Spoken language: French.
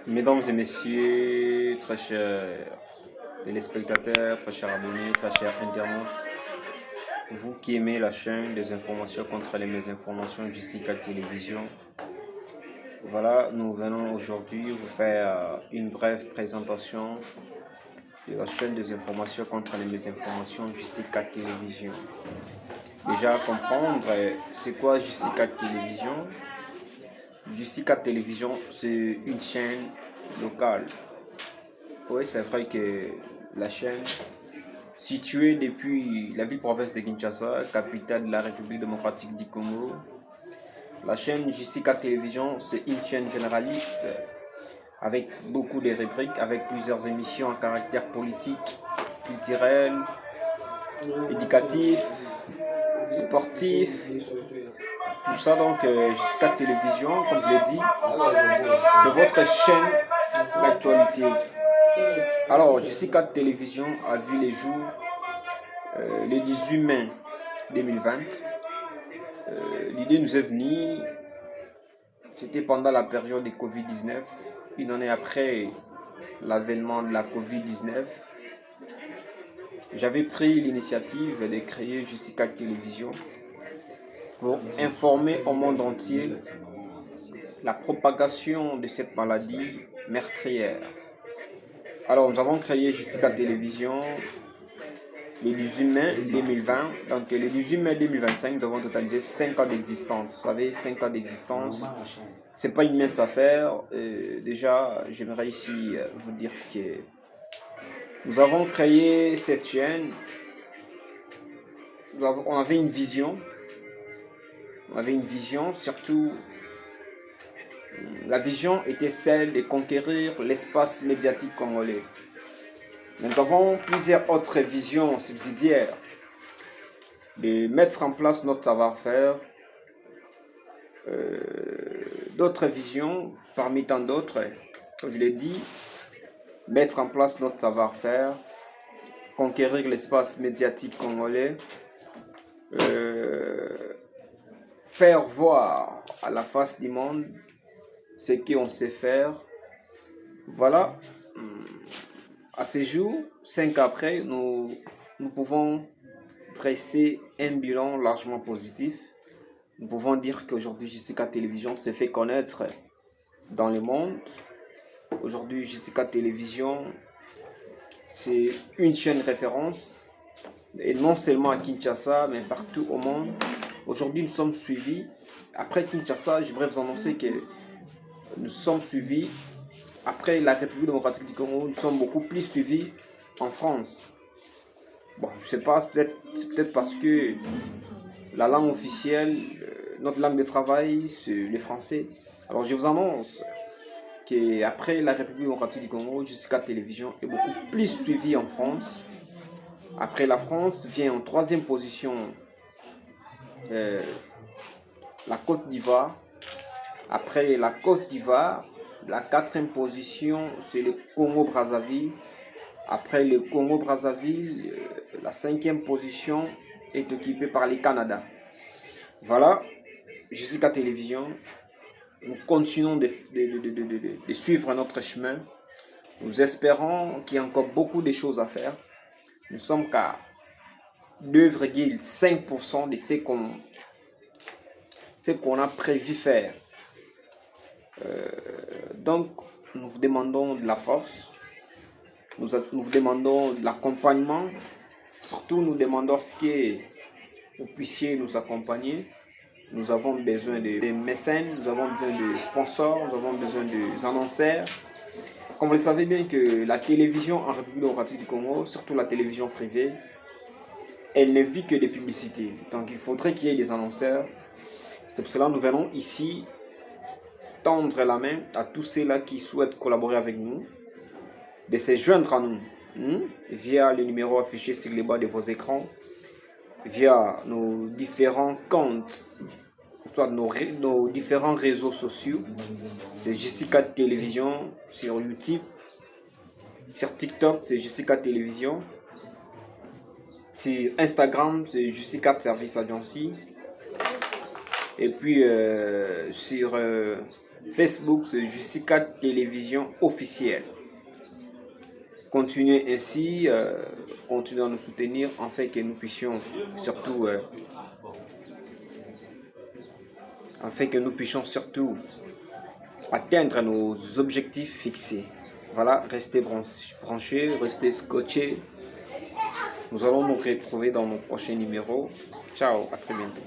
Mesdames et messieurs, très chers téléspectateurs, très chers abonnés, très chers internautes, vous qui aimez la chaîne des informations contre les mésinformations du Sika Télévision, voilà, nous venons aujourd'hui vous faire une brève présentation de la chaîne des informations contre les mésinformations du Sika Télévision. Déjà comprendre c'est quoi Justica Télévision. Justica Télévision, c'est une chaîne locale. Oui, c'est vrai que la chaîne, située depuis la ville-province de Kinshasa, capitale de la République démocratique du Congo, la chaîne Justica Télévision, c'est une chaîne généraliste avec beaucoup de rubriques, avec plusieurs émissions à caractère politique, culturel, éducatif, sportif. Tout ça donc, Justica Télévision, comme je l'ai dit, c'est votre chaîne d'actualité. Alors, Justica Télévision a vu les jours le 18 mai 2020. L'idée nous est venue, c'était pendant la période de Covid-19, une année après l'avènement de la Covid-19. J'avais pris l'initiative de créer Justica Télévision pour informer au monde entier la propagation de cette maladie meurtrière. Alors, nous avons créé Justica Télévision le 18 mai 2020. Donc, le 18 mai 2025, nous avons totalisé 5 ans d'existence. Vous savez, 5 ans d'existence, c'est pas une mince affaire. Déjà, j'aimerais ici vous dire que nous avons créé cette chaîne. On avait une vision. On avait une vision, surtout. La vision était celle de conquérir l'espace médiatique congolais. Nous avons plusieurs autres visions subsidiaires de mettre en place notre savoir-faire, d'autres visions parmi tant d'autres, comme je l'ai dit, mettre en place notre savoir-faire, conquérir l'espace médiatique congolais, faire voir à la face du monde ce qu'on sait faire. Voilà. À ce jour, 5 ans après, nous pouvons dresser un bilan largement positif. Nous pouvons dire qu'aujourd'hui, Justica Télévision s'est fait connaître dans le monde. Aujourd'hui, Justica Télévision, c'est une chaîne référence, et non seulement à Kinshasa, mais partout au monde. Aujourd'hui, nous sommes suivis. Après Kinshasa, j'aimerais vous annoncer que nous sommes suivis. Après la République démocratique du Congo, nous sommes beaucoup plus suivis en France. Bon, je ne sais pas, c'est peut-être parce que la langue officielle, notre langue de travail, c'est le français. Alors je vous annonce qu'après la République démocratique du Congo, Justica Télévision est beaucoup plus suivie en France. Après la France, vient en 3e position la Côte d'Ivoire. Après la Côte d'Ivoire, la 4e position, c'est le Congo-Brazzaville. Après le Congo-Brazzaville, la 5e position est occupée par le Canada. Voilà, Justica Télévision. Nous continuons de suivre notre chemin. Nous espérons qu'il y a encore beaucoup de choses à faire. Nous sommes qu'à 2,5% de ce qu'on a prévu faire. Donc, nous vous demandons de la force, nous vous demandons de l'accompagnement, surtout nous demandons ce que vous puissiez nous accompagner. Nous avons besoin de mécènes, nous avons besoin de sponsors, nous avons besoin d'annonceurs. Comme vous le savez bien que la télévision en République démocratique du Congo, surtout la télévision privée, elle ne vit que des publicités. Donc il faudrait qu'il y ait des annonceurs. C'est pour cela que nous venons ici tendre la main à tous ceux-là qui souhaitent collaborer avec nous, de se joindre à nous via le numéro affiché sur le bas de vos écrans, via nos différents comptes, soit nos différents réseaux sociaux. C'est Justica Télévision sur YouTube, sur TikTok, c'est Justica Télévision, sur Instagram, c'est Justica Service Agency, et puis sur Facebook, c'est Justicat Télévision officielle. Continuez ainsi, continuez à nous soutenir afin que nous puissions surtout atteindre nos objectifs fixés. Voilà, restez branchés, restez scotchés. Nous allons nous retrouver dans nos prochains numéros. Ciao, à très bientôt.